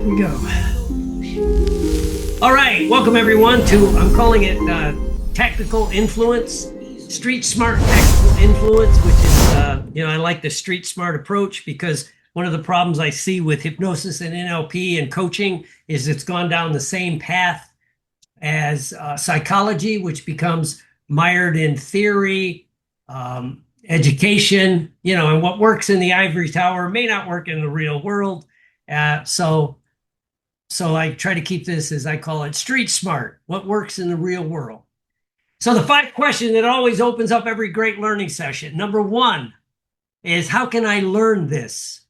Here we go. All right, welcome everyone to, I'm calling it tactical influence, street smart tactical influence, which is, I like the street smart approach because one of the problems I see with hypnosis and NLP and coaching is it's gone down the same path as psychology, which becomes mired in theory, education, and what works in the ivory tower may not work in the real world. So I try to keep this, as I call it, street smart, what works in the real world. So the 5 question that always opens up every great learning session. Number 1 is, how can I learn this?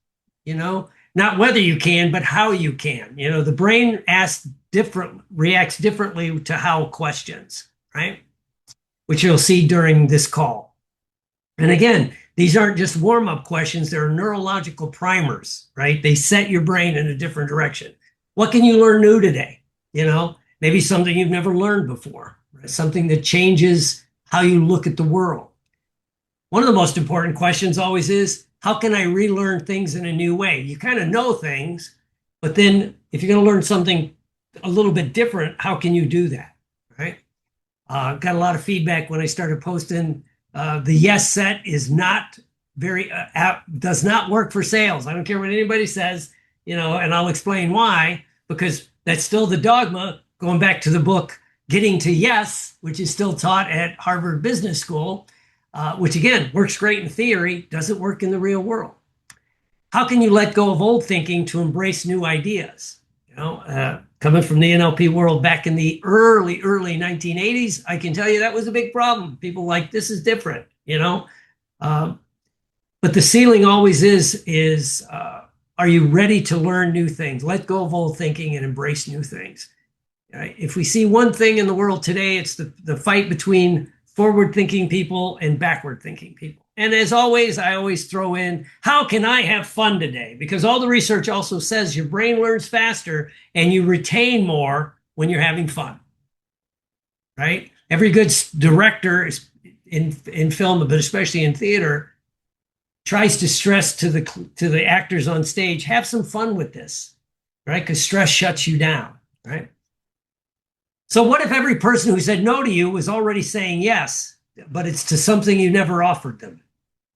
Not whether you can, but how you can. The brain reacts differently to how questions, right? Which you'll see during this call. And again, these aren't just warm-up questions. They're neurological primers, right? They set your brain in a different direction. What can you learn new today? Maybe something you've never learned before, right? Something that changes how you look at the world. One of the most important questions always is, how can I relearn things in a new way? You kind of know things, but then if you're going to learn something a little bit different, how can you do that, right? Got a lot of feedback when I started posting. The yes set is not does not work for sales. I don't care what anybody says, and I'll explain why, because that's still the dogma, going back to the book, Getting to Yes, which is still taught at Harvard Business School, which again, works great in theory, doesn't work in the real world. How can you let go of old thinking to embrace new ideas? Coming from the NLP world back in the early 1980s, I can tell you that was a big problem. People like, this is different, but the ceiling always is are you ready to learn new things? Let go of old thinking and embrace new things. Right? If we see one thing in the world today, it's the fight between forward-thinking people and backward-thinking people. And as always, I always throw in, how can I have fun today? Because all the research also says your brain learns faster and you retain more when you're having fun, right? Every good director in film, but especially in theater, tries to stress to the actors on stage, have some fun with this, right? Because stress shuts you down, right? So what if every person who said no to you was already saying yes, but it's to something you never offered them,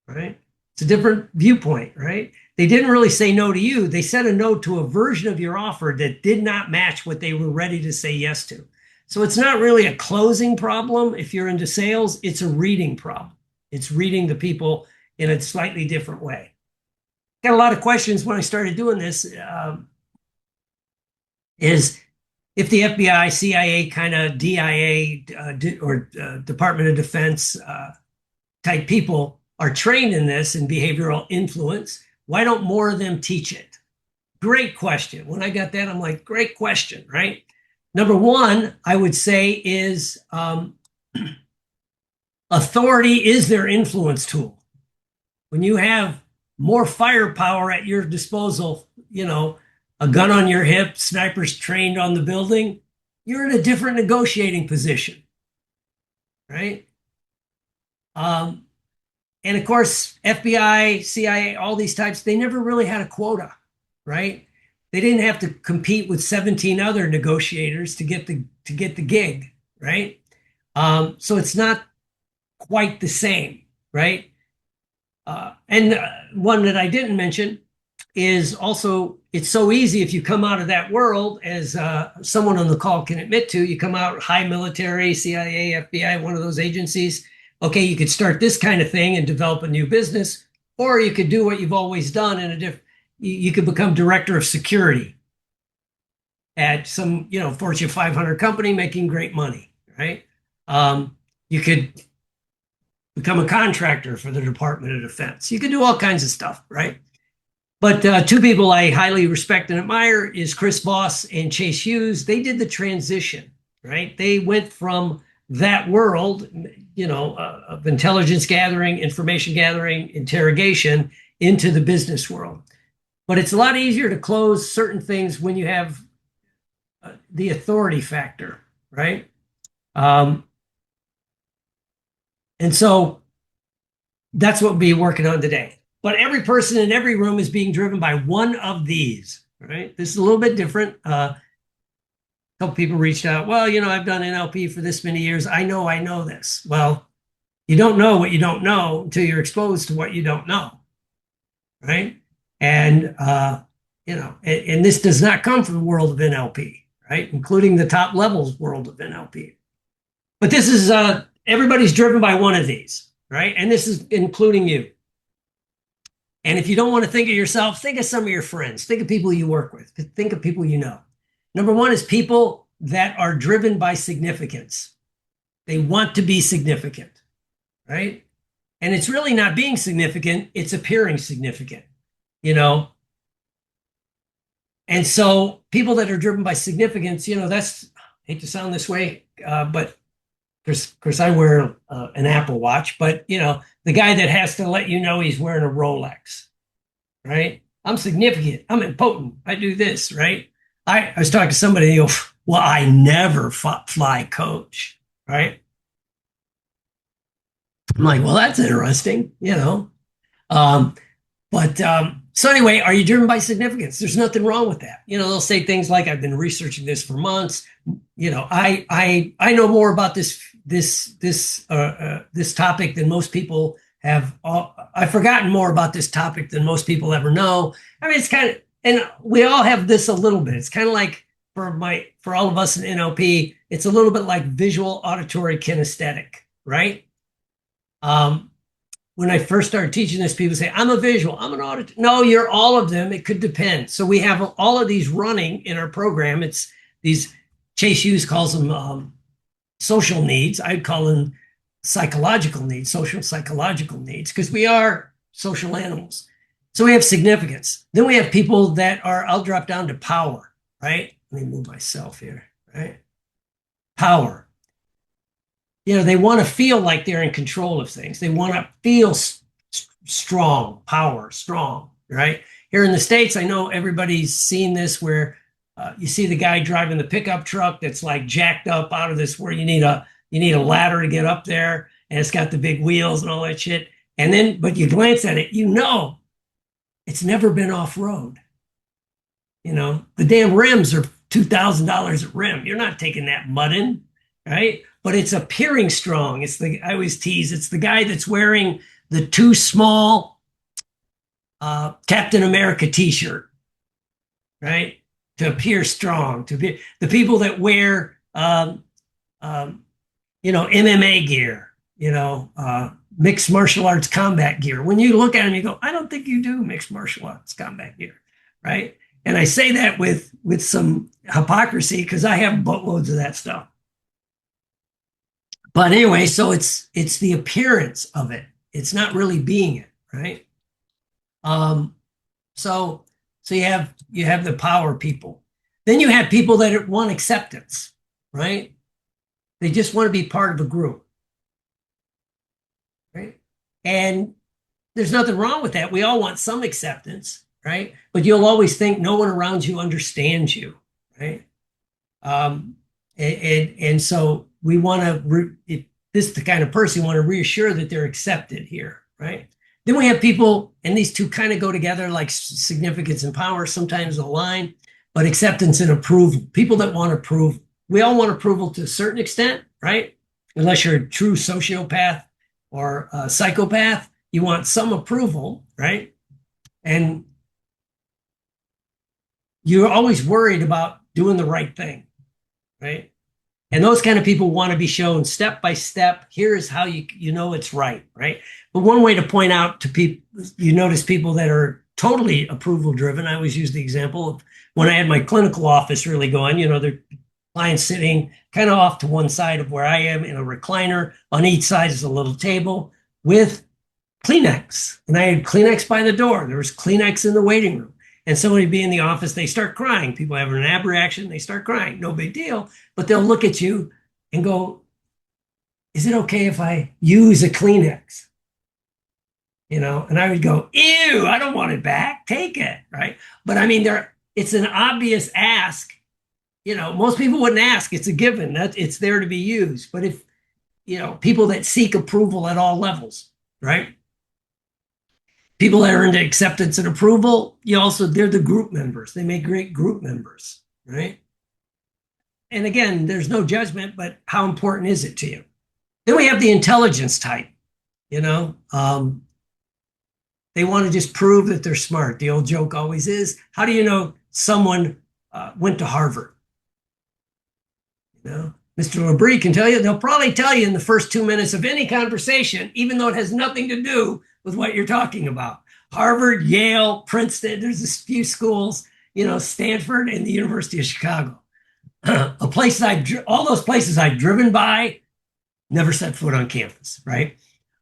right? It's a different viewpoint, right? They didn't really say no to you. They said a no to a version of your offer that did not match what they were ready to say yes to. So it's not really a closing problem if you're into sales. It's a reading problem. It's reading the people in a slightly different way. Got a lot of questions when I started doing this. Is if the FBI, CIA, kind of DIA or Department of Defense type people are trained in this, in behavioral influence, why don't more of them teach it? Great question. When I got that, I'm like, great question, right? Number 1, I would say, is authority is their influence tool. When you have more firepower at your disposal, a gun on your hip, snipers trained on the building, you're in a different negotiating position, right? And of course, FBI, CIA, all these types, they never really had a quota, right? They didn't have to compete with 17 other negotiators to get the gig, right? So it's not quite the same, right? And one that I didn't mention is also, it's so easy if you come out of that world, as someone on the call can admit to, you come out high military, CIA, FBI, one of those agencies. Okay, you could start this kind of thing and develop a new business, or you could do what you've always done you could become director of security at some, Fortune 500 company making great money, right? You could become a contractor for the Department of Defense. You can do all kinds of stuff, right? But 2 people I highly respect and admire is Chris Voss and Chase Hughes. They did the transition, right? They went from that world, of intelligence gathering, information gathering, interrogation, into the business world. But it's a lot easier to close certain things when you have the authority factor, right? And so that's what we'll be working on today. But every person in every room is being driven by one of these, right? This is a little bit different. A couple people reached out. Well, I've done NLP for this many years. I know this. Well, you don't know what you don't know until you're exposed to what you don't know, right? And and this does not come from the world of NLP, right? Including the top levels world of NLP. But this is everybody's driven by one of these, right? And this is including you. And if you don't want to think of yourself, think of some of your friends. Think of people you work with. Think of people you know. Number one is people that are driven by significance. They want to be significant, right? And it's really not being significant, it's appearing significant, And so people that are driven by significance, that's, I hate to sound this way, but of course I wear an Apple Watch, but the guy that has to let you know he's wearing a Rolex, right? I'm significant. I'm impotent. I do this, right? I was talking to somebody, well, I never fly coach, right? I'm like, well, that's interesting, So anyway, are you driven by significance? There's nothing wrong with that. They'll say things like, I've been researching this for months. I know more about this topic than most people have. I've forgotten more about this topic than most people ever know. I mean, it's kind of, and we all have this a little bit. It's kind of like for all of us in NLP, it's a little bit like visual, auditory, kinesthetic, right? When I first started teaching this, people say, I'm a visual, I'm an auditory. No, you're all of them. It could depend. So we have all of these running in our program. It's these, Chase Hughes calls them social needs. I'd call them psychological needs, social psychological needs, because we are social animals. So we have significance. Then we have people that are, I'll drop down to power, right? Let me move myself here, right? Power. They want to feel like they're in control of things. They want to feel strong, power, strong, right? Here in the States, I know everybody's seen this where you see the guy driving the pickup truck that's like jacked up out of this, where you need a ladder to get up there, and it's got the big wheels and all that shit. And then, but you glance at it, it's never been off-road. The damn rims are $2,000 a rim. You're not taking that mud in, right? But it's appearing strong. I always tease, it's the guy that's wearing the too small Captain America t-shirt, right? To appear strong, to be the people that wear, MMA gear, mixed martial arts combat gear. When you look at them, you go, I don't think you do mixed martial arts combat gear, right? And I say that with some hypocrisy because I have boatloads of that stuff. But anyway, so it's the appearance of it. It's not really being it, right? So you have the power people. Then you have people that want acceptance, right? They just want to be part of a group, right? And there's nothing wrong with that. We all want some acceptance, right? But you'll always think no one around you understands you, right? And so we want to, this is the kind of person you want to reassure that they're accepted here, right? Then we have people, and these two kind of go together, like significance and power sometimes align, but acceptance and approval. People that want approval. We all want approval to a certain extent, right? Unless you're a true sociopath or a psychopath, you want some approval, right? And you're always worried about doing the right thing, right? And those kind of people want to be shown step by step. Here's how you know it's right, right? But one way to point out to people, you notice people that are totally approval driven. I always use the example of when I had my clinical office really going, the clients sitting kind of off to one side of where I am in a recliner. On each side is a little table with Kleenex. And I had Kleenex by the door. There was Kleenex in the waiting room. And somebody be in the office, they start crying. People have an ab reaction, they start crying. No big deal. But they'll look at you and go, is it okay if I use a Kleenex? And I would go, ew, I don't want it back. Take it, right? But I mean, it's an obvious ask. Most people wouldn't ask. It's a given. It's there to be used. But if, people that seek approval at all levels, right? People that are into acceptance and approval, they're the group members. They make great group members, right? And again, there's no judgment, but how important is it to you? Then we have the intelligence type, you know. They want to just prove that they're smart. The old joke always is, how do you know someone went to Harvard? You know, Mr. Labrie can tell you, they'll probably tell you in the first 2 minutes of any conversation, even though it has nothing to do with what you're talking about. Harvard, Yale, Princeton, there's a few schools, you know, Stanford and the University of Chicago. All those places I've driven by, never set foot on campus, right?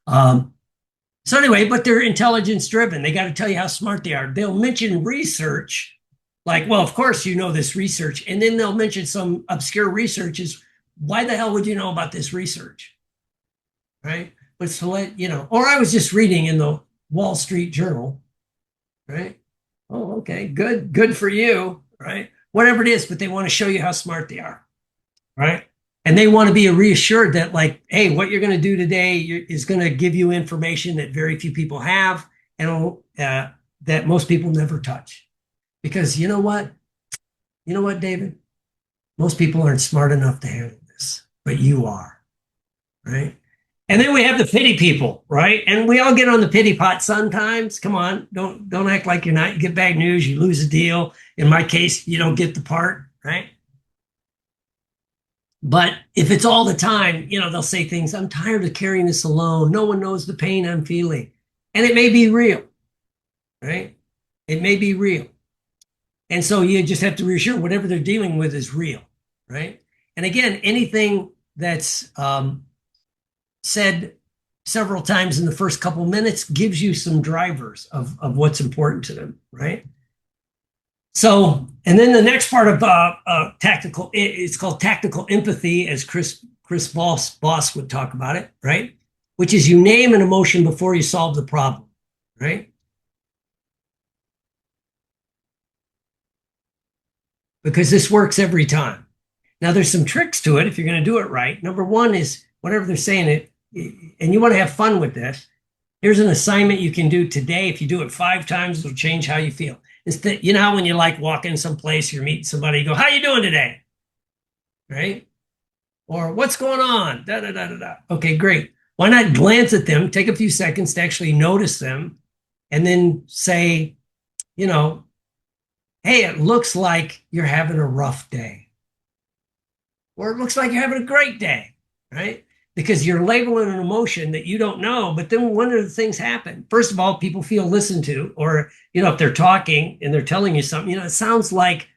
So anyway, but they're intelligence driven. They got to tell you how smart they are. They'll mention research, like, well, of course you know this research, and then they'll mention some obscure researches. Why the hell would you know about this research, right? But to let you know, or I was just reading in the Wall Street Journal, right? Oh, okay, good for you, right? Whatever it is, but they want to show you how smart they are, right? And they want to be reassured that, like, hey, what you're going to do today is going to give you information that very few people have, and that most people never touch. Because you know what? You know what, David? Most people aren't smart enough to handle this, but you are, right? And then we have the pity people, right? And we all get on the pity pot sometimes. Come on, don't act like you're not. You get bad news, you lose a deal. In my case, you don't get the part, right? But if it's all the time, you know, they'll say things, I'm tired of carrying this alone. No one knows the pain I'm feeling. And it may be real, right? It may be real. And so you just have to reassure whatever they're dealing with is real, right? And again, anything that's said several times in the first couple minutes gives you some drivers of what's important to them, right? So, and then the next part of tactical, it's called tactical empathy, as Chris Voss would talk about it, right? Which is you name an emotion before you solve the problem, right? Because this works every time. Now, there's some tricks to it if you're going to do it right. Number one is whatever they're saying, and you want to have fun with this. Here's an assignment you can do today. If you do it 5 times, it'll change how you feel. You know how when you like walk in someplace, you're meeting somebody, you go, how you doing today? Right? Or what's going on? Da, da, da, da, da. Okay, great. Why not glance at them, take a few seconds to actually notice them, and then say, you know, hey, it looks like you're having a rough day. Or it looks like you're having a great day, right? Because you're labeling an emotion that you don't know, but then one of the things happen. First of all, people feel listened to, or, you know, if they're talking and they're telling you something, you know, it sounds like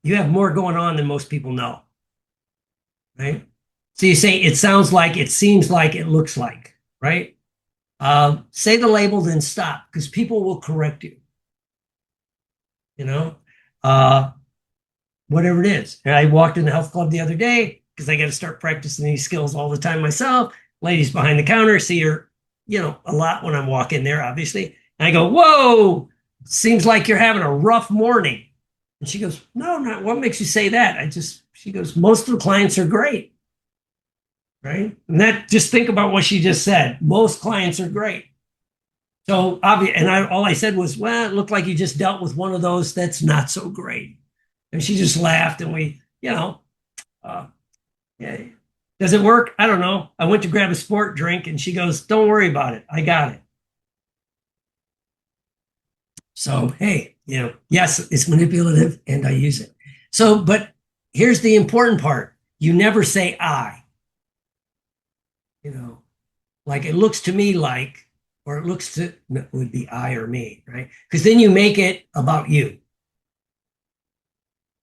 you have more going on than most people know, right? So you say, it sounds like, it seems like, it looks like, right? Say the label, then stop, because people will correct you, you know, whatever it is. And I walked in the health club the other day, because I got to start practicing these skills all the time myself. Ladies behind the counter, see her, you know, a lot when I'm walking there, obviously. And I go, whoa, seems like you're having a rough morning. And she goes, no, not. What makes you say that? She goes, most of the clients are great, right? And just think about what she just said. Most clients are great. So obvious, and all I said was, well, it looked like you just dealt with one of those that's not so great. And she just laughed, and we, you know, yeah. Does it work? I don't know. I went to grab a sport drink, and she goes, don't worry about it. I got it. So, hey, you know, yes, it's manipulative, and I use it. So, but here's the important part. You never say I. You know, like it looks to me like, or it looks to, it would be I or me, right? Because then you make it about you.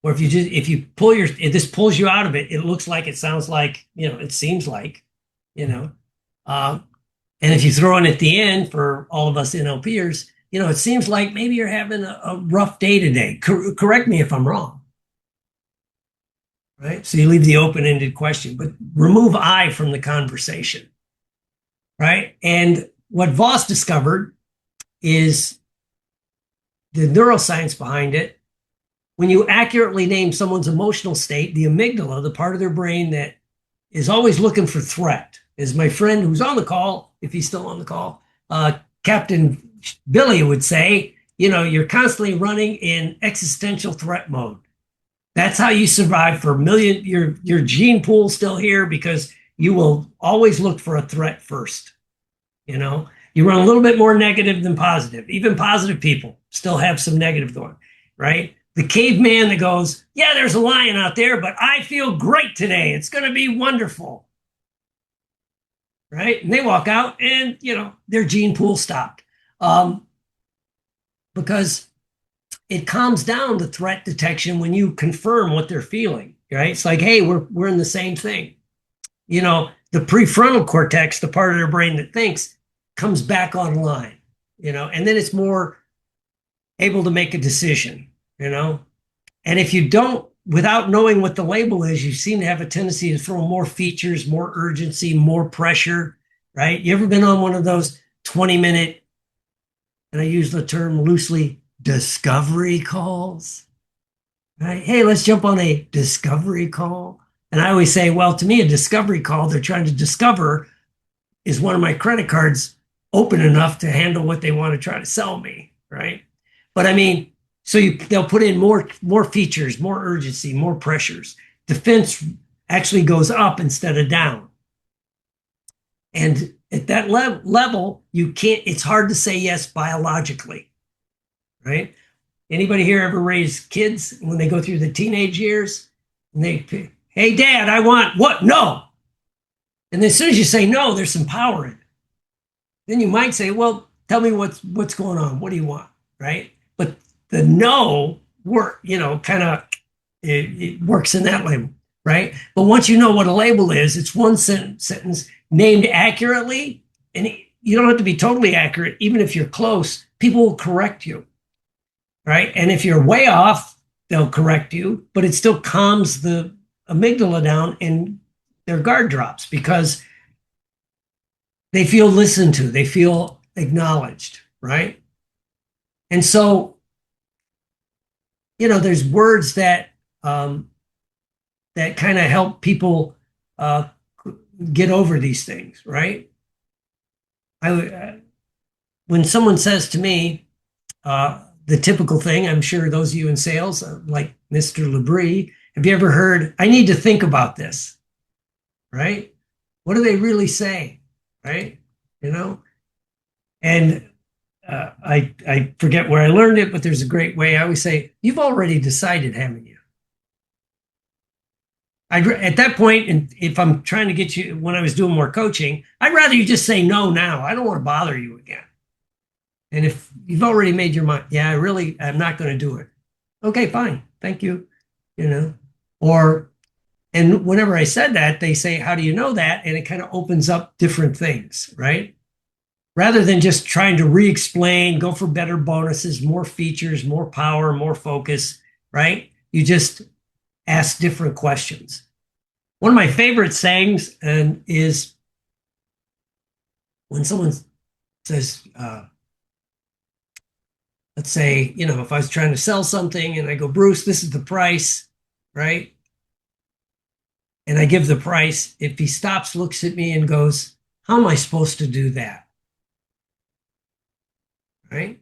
Or if this pulls you out of it, it looks like, it sounds like, you know, it seems like, you know. And if you throw in at the end for all of us NLPers, you know, it seems like maybe you're having a rough day today. Correct me if I'm wrong. Right? So you leave the open-ended question, but remove I from the conversation. Right? And what Voss discovered is the neuroscience behind it. When you accurately name someone's emotional state, the amygdala, the part of their brain that is always looking for threat, as my friend who's on the call, if he's still on the call, Captain Billy would say, you're constantly running in existential threat mode. That's how you survive for a million. Your gene pool's still here because you will always look for a threat first. You run a little bit more negative than positive. Even positive people still have some negative going, right? The caveman that goes, yeah, there's a lion out there, but I feel great today. It's going to be wonderful, right? And they walk out and, their gene pool stopped because it calms down the threat detection when you confirm what they're feeling, right? It's like, hey, we're in the same thing. The prefrontal cortex, the part of their brain that thinks, comes back online, and then it's more able to make a decision, And if you don't, without knowing what the label is, you seem to have a tendency to throw more features, more urgency, more pressure, right? You ever been on one of those 20-minute, and I use the term loosely, discovery calls, right? Hey, let's jump on a discovery call. And I always say, well, to me, a discovery call, they're trying to discover, is one of my credit cards open enough to handle what they want to try to sell me, right? But I mean, so they'll put in more features, more urgency, more pressures. Defense actually goes up instead of down. And at that level, you can't, it's hard to say yes biologically, right? Anybody here ever raise kids when they go through the teenage years? And they, hey, Dad, I want what? No. And as soon as you say no, there's some power in it. Then you might say, well, tell me what's going on. What do you want, right? But the no work, kind of it works in that label, right? But once you know what a label is, it's one sentence named accurately, and you don't have to be totally accurate. Even if you're close, people will correct you, right? And if you're way off, they'll correct you, but it still calms the amygdala down and their guard drops because they feel listened to, they feel acknowledged, right? And so, there's words that that kind of help people get over these things, right? When someone says to me, the typical thing, I'm sure those of you in sales, like Mr. Labrie, have you ever heard, I need to think about this, right? What do they really say, right? And I forget where I learned it, but there's a great way. I always say, you've already decided, haven't you? At that point, and if I'm trying to get you, when I was doing more coaching, I'd rather you just say no now. I don't want to bother you again. And if you've already made your mind, yeah, I'm not going to do it. Okay, fine. Thank you. And whenever I said that, they say, how do you know that? And it kind of opens up different things, right? Rather than just trying to re-explain, go for better bonuses, more features, more power, more focus, right? You just ask different questions. One of my favorite sayings is when someone says, let's say, if I was trying to sell something and I go, Bruce, this is the price, right? And I give the price. If he stops, looks at me and goes, how am I supposed to do that? Right?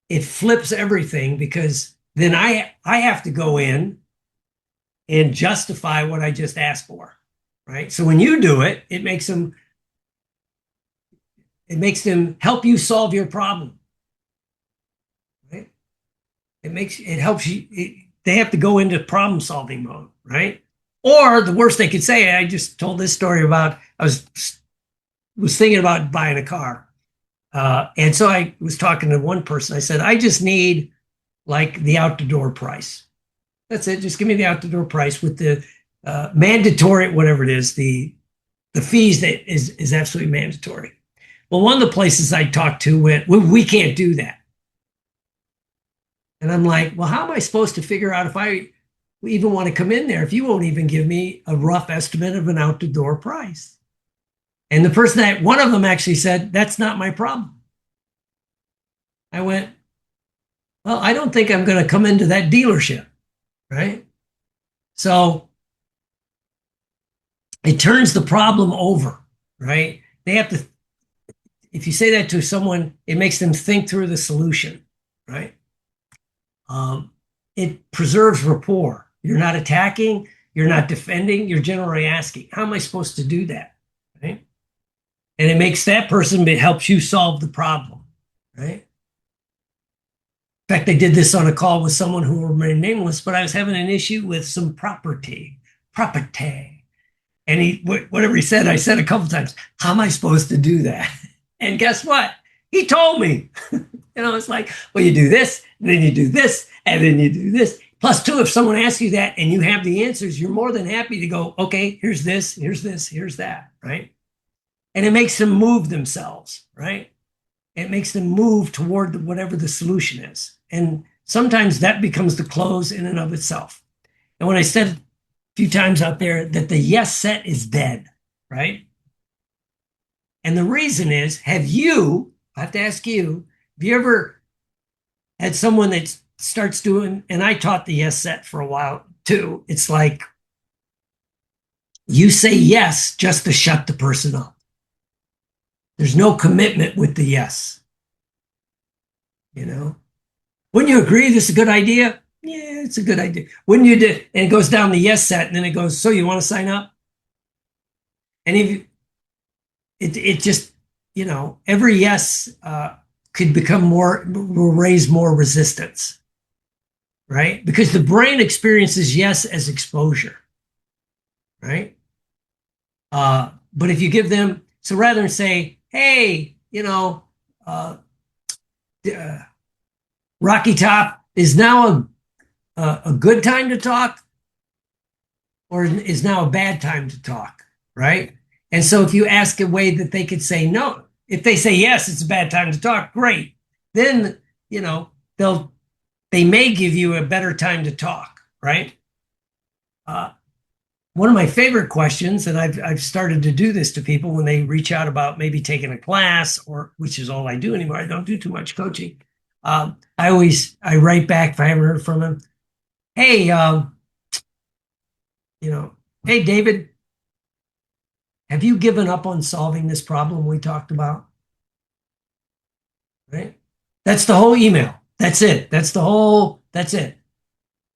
It flips everything because then I have to go in and justify what I just asked for, right? So when you do it, it makes them help you solve your problem, right? It helps you. They have to go into problem solving mode, right? Or the worst they could say, I just told this story about, I was thinking about buying a car. And so I was talking to one person. I said, I just need like the out the door price. That's it. Just give me the out the door price with the mandatory, whatever it is, the fees that is absolutely mandatory. Well, one of the places I talked to went, we can't do that. And I'm like, well, how am I supposed to figure out if I even want to come in there if you won't even give me a rough estimate of an out the door price? And the person one of them actually said, that's not my problem. I went, well, I don't think I'm going to come into that dealership, right? So it turns the problem over, right? They have to, if you say that to someone, it makes them think through the solution, right? It preserves rapport. You're not attacking, you're not defending, you're generally asking, how am I supposed to do that, right? And it makes that person, it helps you solve the problem, right? In fact, I did this on a call with someone who remained nameless, but I was having an issue with some property. And whatever he said, I said a couple times, how am I supposed to do that? And guess what? He told me. It's like, well, you do this, and then you do this, and then you do this. Plus, two, if someone asks you that and you have the answers, you're more than happy to go, okay, here's this, here's that, right? And it makes them move themselves, right? It makes them move toward whatever the solution is. And sometimes that becomes the close in and of itself. And when I said a few times out there that the yes set is dead, right? And the reason is, I have to ask you, have you ever had someone that starts doing, and I taught the yes set for a while too. It's like you say yes just to shut the person up. There's no commitment with the yes. Wouldn't you agree this is a good idea? Yeah, it's a good idea. Wouldn't you do? And it goes down the yes set, and then it goes, so you want to sign up? And if it just, every yes could become will raise more resistance, right? Because the brain experiences yes as exposure, right? But if you give them, so rather than say, hey, Rocky Top, is now a good time to talk, or is now a bad time to talk, right? And so if you ask a way that they could say no, if they say yes, it's a bad time to talk, great. Then, they may give you a better time to talk, right? One of my favorite questions, and I've started to do this to people when they reach out about maybe taking a class, or which is all I do anymore. I don't do too much coaching. I write back if I haven't heard from them. Hey, hey, David, have you given up on solving this problem we talked about? Right? That's the whole email. That's it. That's it.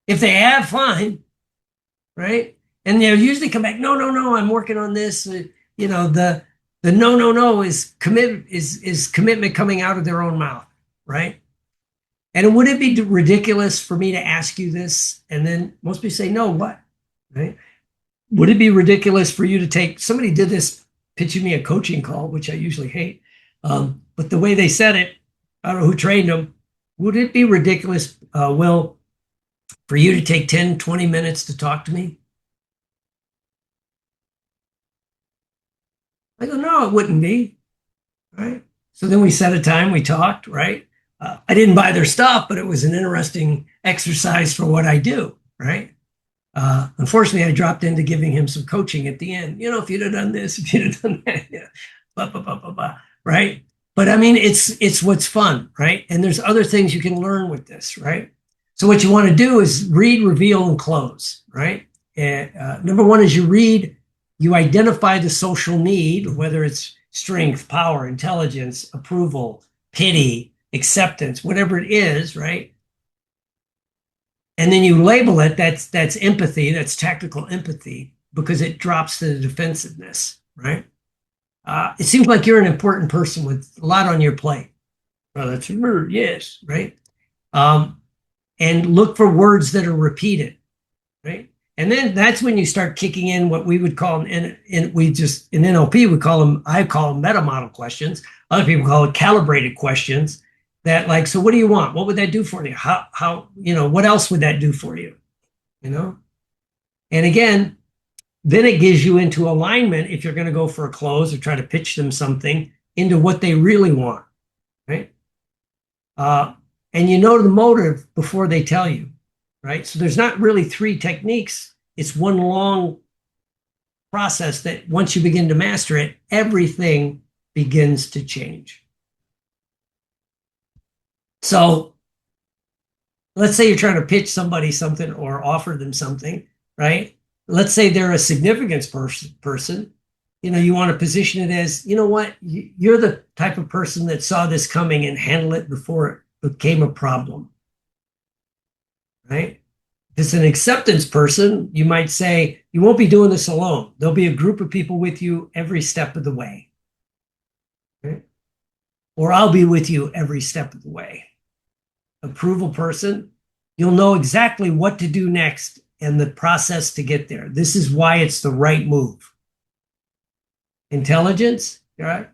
If they have, fine. Right? And they'll usually come back, no, I'm working on this. The no is commitment coming out of their own mouth, right? And would it be ridiculous for me to ask you this? And then most people say, no, what? Right? Would it be ridiculous for you to take, somebody did this, pitching me a coaching call, which I usually hate. But the way they said it, I don't know who trained them. Would it be ridiculous, Will, for you to take 10, 20 minutes to talk to me? I go, no, it wouldn't be. Right? So then we set a time, we talked, right? I didn't buy their stuff, but it was an interesting exercise for what I do, right? Unfortunately, I dropped into giving him some coaching at the end. If you'd have done this, if you'd have done that, right? But I mean, it's what's fun, right? And there's other things you can learn with this, right? So what you want to do is read, reveal, and close, right? And, number one is you read, you identify the social need, whether it's strength, power, intelligence, approval, pity, acceptance, whatever it is, right? And then you label it, that's empathy, that's tactical empathy, because it drops the defensiveness, right? It seems like you're an important person with a lot on your plate. Well, that's rude, yes, right? And look for words that are repeated, right? And then that's when you start kicking in what we would call, in NLP, I call them meta model questions. Other people call it calibrated questions. That like, so what do you want? What would that do for you? How, what else would that do for you? And again, then it gives you into alignment if you're going to go for a close or try to pitch them something into what they really want, right? And the motive before they tell you, right? So there's not really three techniques. It's one long process that once you begin to master it, everything begins to change. So let's say you're trying to pitch somebody something or offer them something, right? Let's say they're a significance person. you want to position it as, you know what, you're the type of person that saw this coming and handled it before it became a problem, right? If it's an acceptance person, you might say, you won't be doing this alone. There'll be a group of people with you every step of the way, right? Or I'll be with you every step of the way. Approval person, you'll know exactly what to do next and the process to get there. This is why it's the right move. Intelligence, right?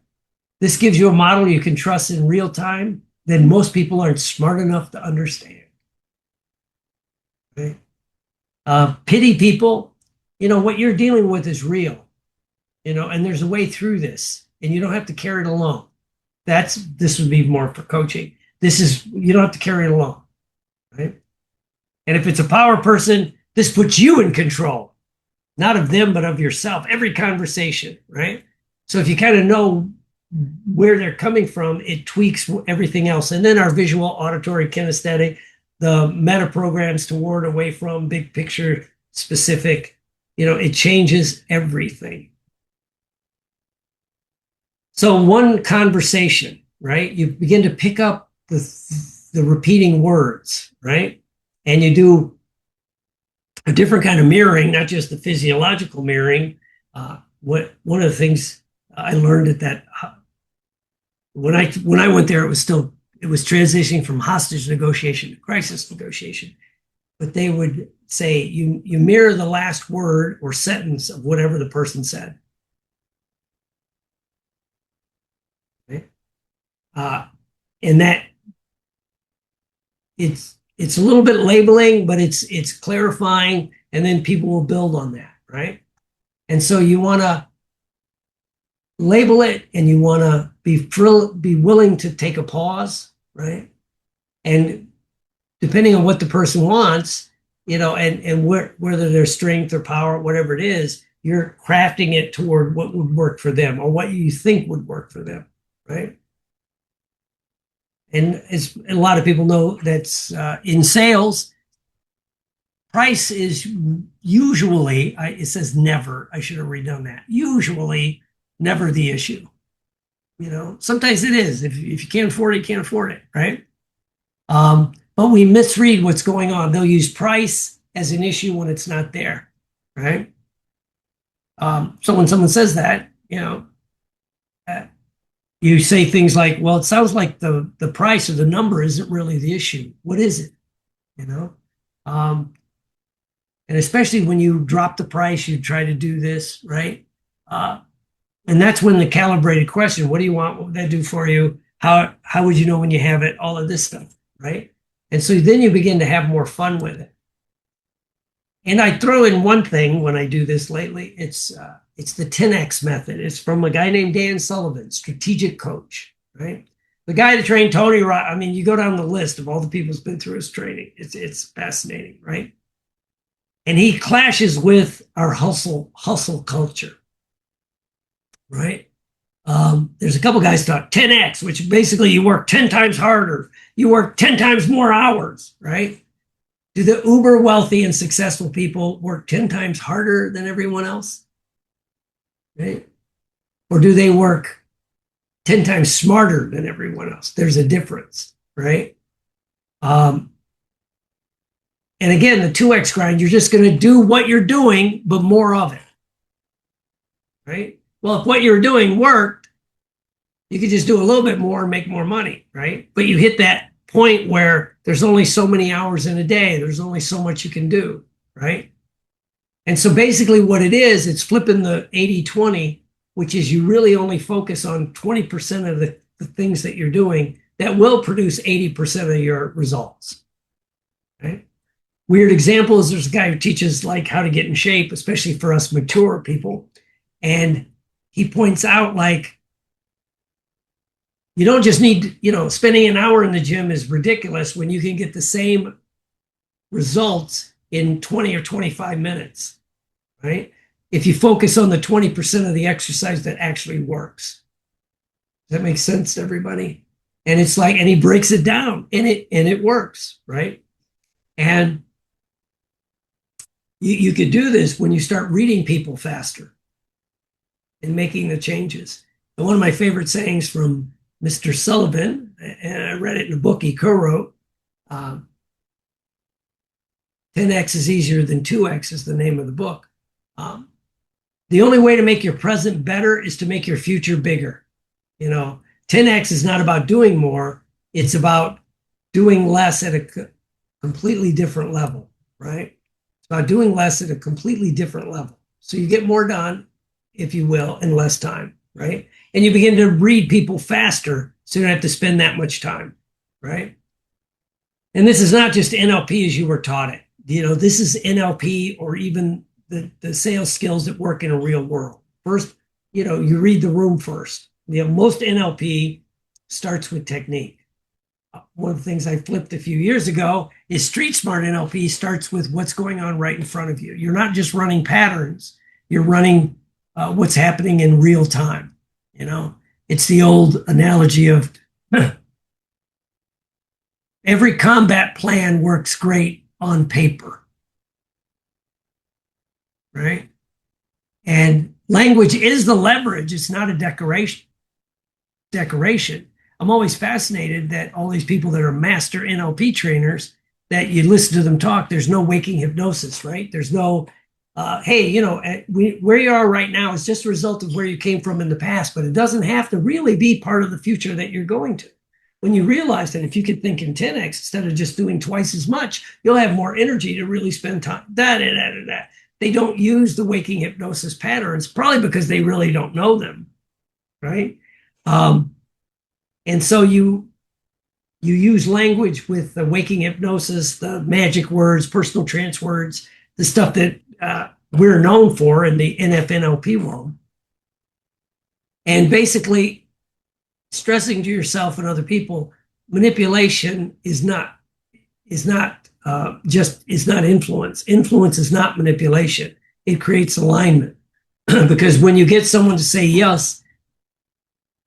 This gives you a model you can trust in real time that most people aren't smart enough to understand. Right? Pity people, what you're dealing with is real, and there's a way through this, and you don't have to carry it alone. This would be more for coaching. You don't have to carry it alone, right? And if it's a power person, this puts you in control, not of them, but of yourself, every conversation, right? So if you kind of know where they're coming from, it tweaks everything else. And then our visual, auditory, kinesthetic, the meta programs toward, away from, big picture, specific, it changes everything. So one conversation, right? You begin to pick up the repeating words, right? And you do a different kind of mirroring, not just the physiological mirroring. One of the things I learned at that, when I went there, it was transitioning from hostage negotiation to crisis negotiation. But they would say you mirror the last word or sentence of whatever the person said. Okay? And that it's a little bit labeling, but it's clarifying, and then people will build on that, right? And so you want to label it, and you want to be willing to take a pause, right? And depending on what the person wants, and whether their strength or power, whatever it is, you're crafting it toward what would work for them or what you think would work for them, right? And as a lot of people know, that's in sales, price is usually, it says never, I should have redone that, usually never the issue. Sometimes it is. If you can't afford it, you can't afford it, right? But we misread what's going on. They'll use price as an issue when it's not there, right? So when someone says that, you say things like, well, it sounds like the price or the number isn't really the issue. What is it? And especially when you drop the price, you try to do this, right? And that's when the calibrated question, what do you want? What would that do for you? How would you know when you have it? All of this stuff, right? And so then you begin to have more fun with it. And I throw in one thing when I do this lately. It's the 10X method. It's from a guy named Dan Sullivan, strategic coach, right? The guy that trained Tony Robbins. I mean, you go down the list of all the people who's been through his training. It's fascinating, right? And he clashes with our hustle culture, right? There's a couple guys talk 10X, which basically you work 10 times harder. You work 10 times more hours, right? Do the uber wealthy and successful people work 10 times harder than everyone else? Right? Or do they work 10 times smarter than everyone else? There's a difference, right? And again, the 2X grind, you're just going to do what you're doing, but more of it, right? Well, if what you're doing worked, you could just do a little bit more and make more money, right? But you hit that point where there's only so many hours in a day. There's only so much you can do, right? And so basically what it is, it's flipping the 80-20, which is you really only focus on 20% of the things that you're doing that will produce 80% of your results, right? Weird example is there's a guy who teaches like how to get in shape, especially for us mature people. And he points out like, you don't just need, spending an hour in the gym is ridiculous when you can get the same results in 20 or 25 minutes, right? If you focus on the 20% of the exercise that actually works. Does that make sense to everybody? And it's like, and he breaks it down and it works, right? And you could do this when you start reading people faster. and making the changes. And one of my favorite sayings from Mr. Sullivan, and I read it in a book he co-wrote, 10x is easier than 2x is the name of the book. The only way to make your present better is to make your future bigger. 10x is not about doing more. It's about doing less at a completely different level, right? It's about doing less at a completely different level. So you get more done, if you will, in less time, right? And you begin to read people faster, so you don't have to spend that much time, right? And this is not just NLP as you were taught it. This is NLP or even the sales skills that work in a real world. First, you read the room first. Most NLP starts with technique. One of the things I flipped a few years ago is street smart NLP starts with what's going on right in front of you. You're not just running patterns, you're running what's happening in real time. It's the old analogy of every combat plan works great on paper, right? And language is the leverage. It's not a decoration. I'm always fascinated that all these people that are master NLP trainers, that you listen to them talk, there's no waking hypnosis, right? There's no, hey, where you are right now is just a result of where you came from in the past, but it doesn't have to really be part of the future that you're going to. When you realize that if you could think in 10x instead of just doing twice as much, you'll have more energy to really spend time. They don't use the waking hypnosis patterns, probably because they really don't know them, right? And so you use language with the waking hypnosis, the magic words, personal trance words, the stuff that we're known for in the NFNLP world. And basically stressing to yourself and other people, manipulation is not influence. Influence is not manipulation. It creates alignment. Because when you get someone to say yes,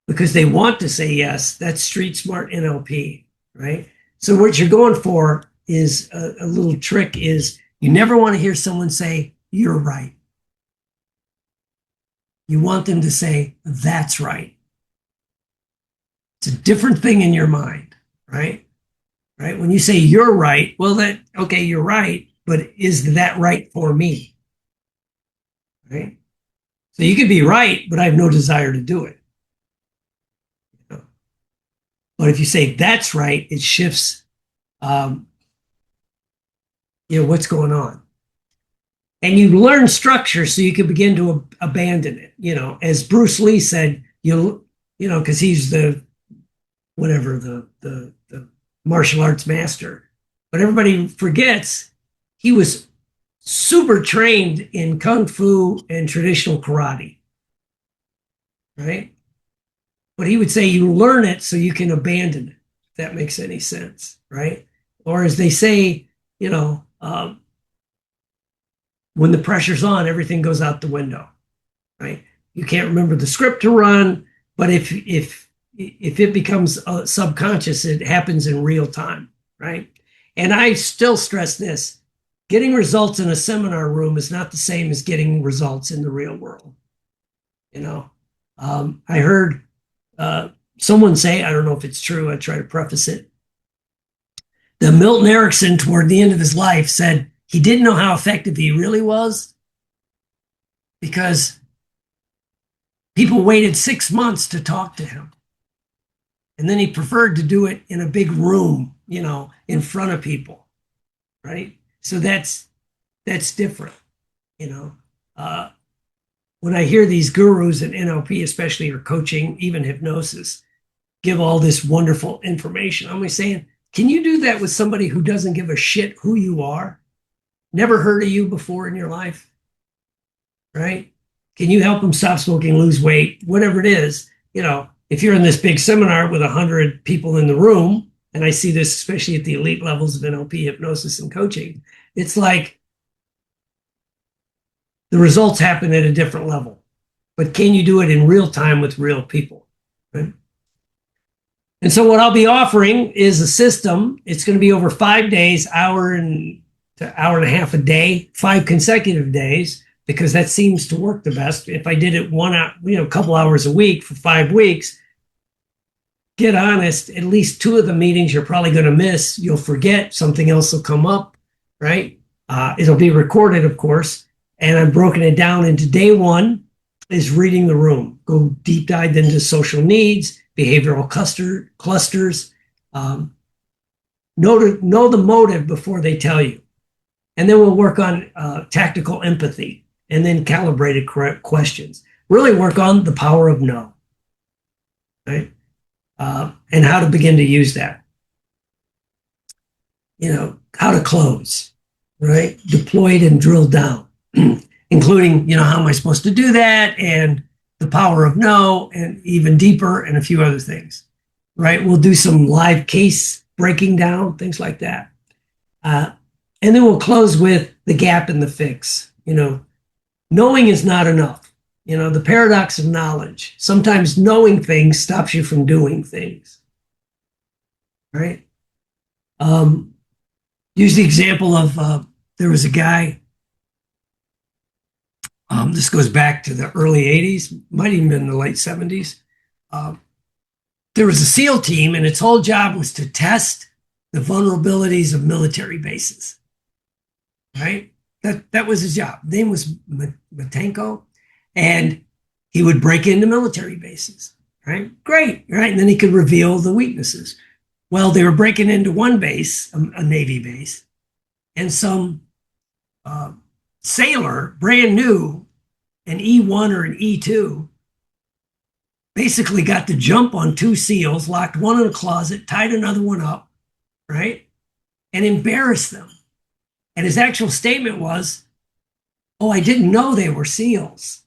because they want to say yes, that's street smart NLP, right? So what you're going for is a little trick is you never want to hear someone say, you're right. You want them to say, that's right. It's a different thing in your mind, right? Right? When you say you're right, well, okay, you're right, but is that right for me? Right? So you could be right, but I have no desire to do it. But if you say that's right, it shifts, what's going on. And you learn structure so you can begin to abandon it. As Bruce Lee said, because he's the martial arts master. But everybody forgets he was super trained in Kung Fu and traditional karate, right? But he would say you learn it so you can abandon it, if that makes any sense, right? Or as they say, when the pressure's on, everything goes out the window, right? You can't remember the script to run, but if it becomes subconscious, it happens in real time, right? And I still stress this. Getting results in a seminar room is not the same as getting results in the real world. I heard someone say, I don't know if it's true, I try to preface it, that Milton Erickson, toward the end of his life, said he didn't know how effective he really was because people waited 6 months to talk to him. And then he preferred to do it in a big room, in front of people, right? So that's different, when I hear these gurus in NLP, especially, or coaching, even hypnosis, give all this wonderful information, I'm always saying, can you do that with somebody who doesn't give a shit who you are? Never heard of you before in your life, right? Can you help them stop smoking, lose weight, whatever it is? If you're in this big seminar with 100 people in the room, and I see this especially at the elite levels of NLP, hypnosis, and coaching, it's like the results happen at a different level. But can you do it in real time with real people, right? And so what I'll be offering is a system. It's going to be over 5 days, hour to hour and a half a day, 5 consecutive days, because that seems to work the best. If I did it a couple hours a week for 5 weeks, get honest, at least 2 of the meetings you're probably going to miss. You'll forget, something else will come up, right? It'll be recorded, of course. And I've broken it down into day 1 is reading the room. Go deep dive into social needs, behavioral clusters. Know the motive before they tell you. And then we'll work on tactical empathy and then calibrated questions. Really work on the power of no, right? And how to begin to use that. How to close, right? Deployed and drilled down, including, how am I supposed to do that? And the power of no, and even deeper, and a few other things, right? We'll do some live case breaking down, things like that. And then we'll close with the gap and the fix. Knowing is not enough. The paradox of knowledge. Sometimes knowing things stops you from doing things, right? Use the example of there was a guy, this goes back to the early 80s, might even been the late 70s. There was a SEAL team, and its whole job was to test the vulnerabilities of military bases, right? That was his job. His name was Matenko, and he would break into military bases, right? Great, right? And then he could reveal the weaknesses. Well, they were breaking into one base, a Navy base, and some sailor, brand new, an E1 or an E2, basically got to jump on 2 SEALs, locked one in a closet, tied another one up, right? And embarrassed them. And his actual statement was, "Oh, I didn't know they were SEALs."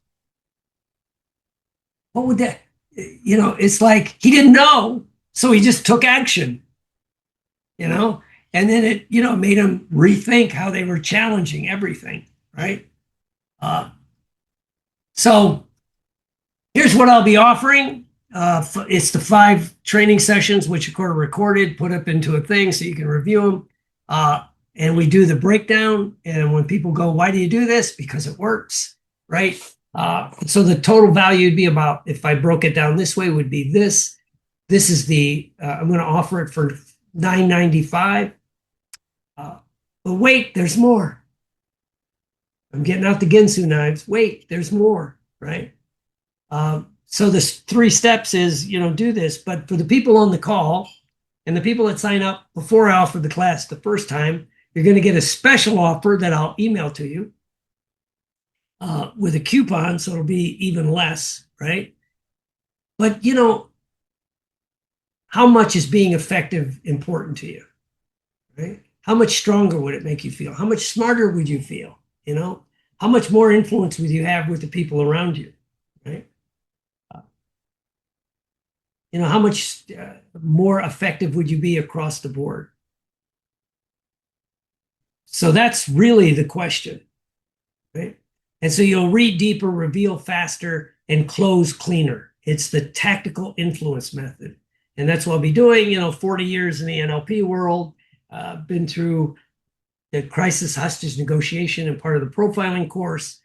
What would that, it's like he didn't know, so he just took action, and then it, made him rethink how they were challenging everything, right? So here's what I'll be offering. It's the 5 training sessions, which of course are recorded, put up into a thing so you can review them. And we do the breakdown. And when people go, "Why do you do this?" Because it works, right? So the total value would be about, if I broke it down this way, would be this. This is I'm going to offer it for $9.95. But wait, there's more. I'm getting out the Ginsu knives. Wait, there's more, right? So the 3 steps is, do this. But for the people on the call and the people that sign up before I offer the class the first time, you're going to get a special offer that I'll email to you with a coupon, so it'll be even less, right? But, how much is being effective important to you, right? How much stronger would it make you feel? How much smarter would you feel? How much more influence would you have with the people around you, right? How much more effective would you be across the board? So that's really the question, right? And so you'll read deeper, reveal faster, and close cleaner. It's the tactical influence method. And that's what I'll be doing, 40 years in the NLP world, been through the crisis hostage negotiation and part of the profiling course,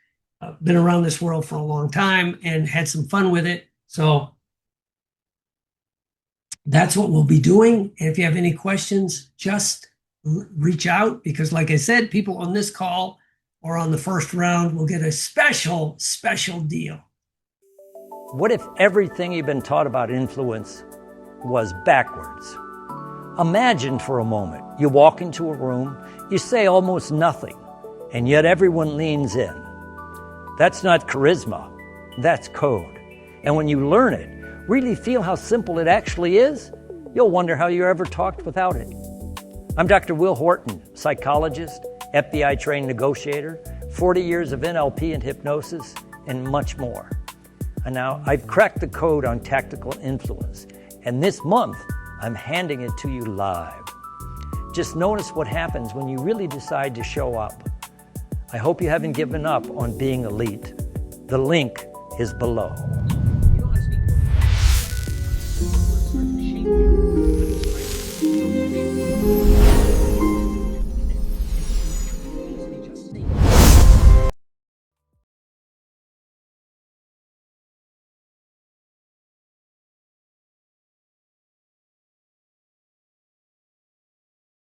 been around this world for a long time and had some fun with it. So that's what we'll be doing. And if you have any questions, just reach out, because like I said, people on this call or on the first round will get a special deal. What if everything you've been taught about influence was backwards? Imagine for a moment, you walk into a room, you say almost nothing, and yet everyone leans in. That's not charisma, that's code. And when you learn it, really feel how simple it actually is, you'll wonder how you ever talked without it. I'm Dr. Will Horton, psychologist, FBI-trained negotiator, 40 years of NLP and hypnosis, and much more. And now I've cracked the code on tactical influence, and this month I'm handing it to you live. Just notice what happens when you really decide to show up. I hope you haven't given up on being elite. The link is below.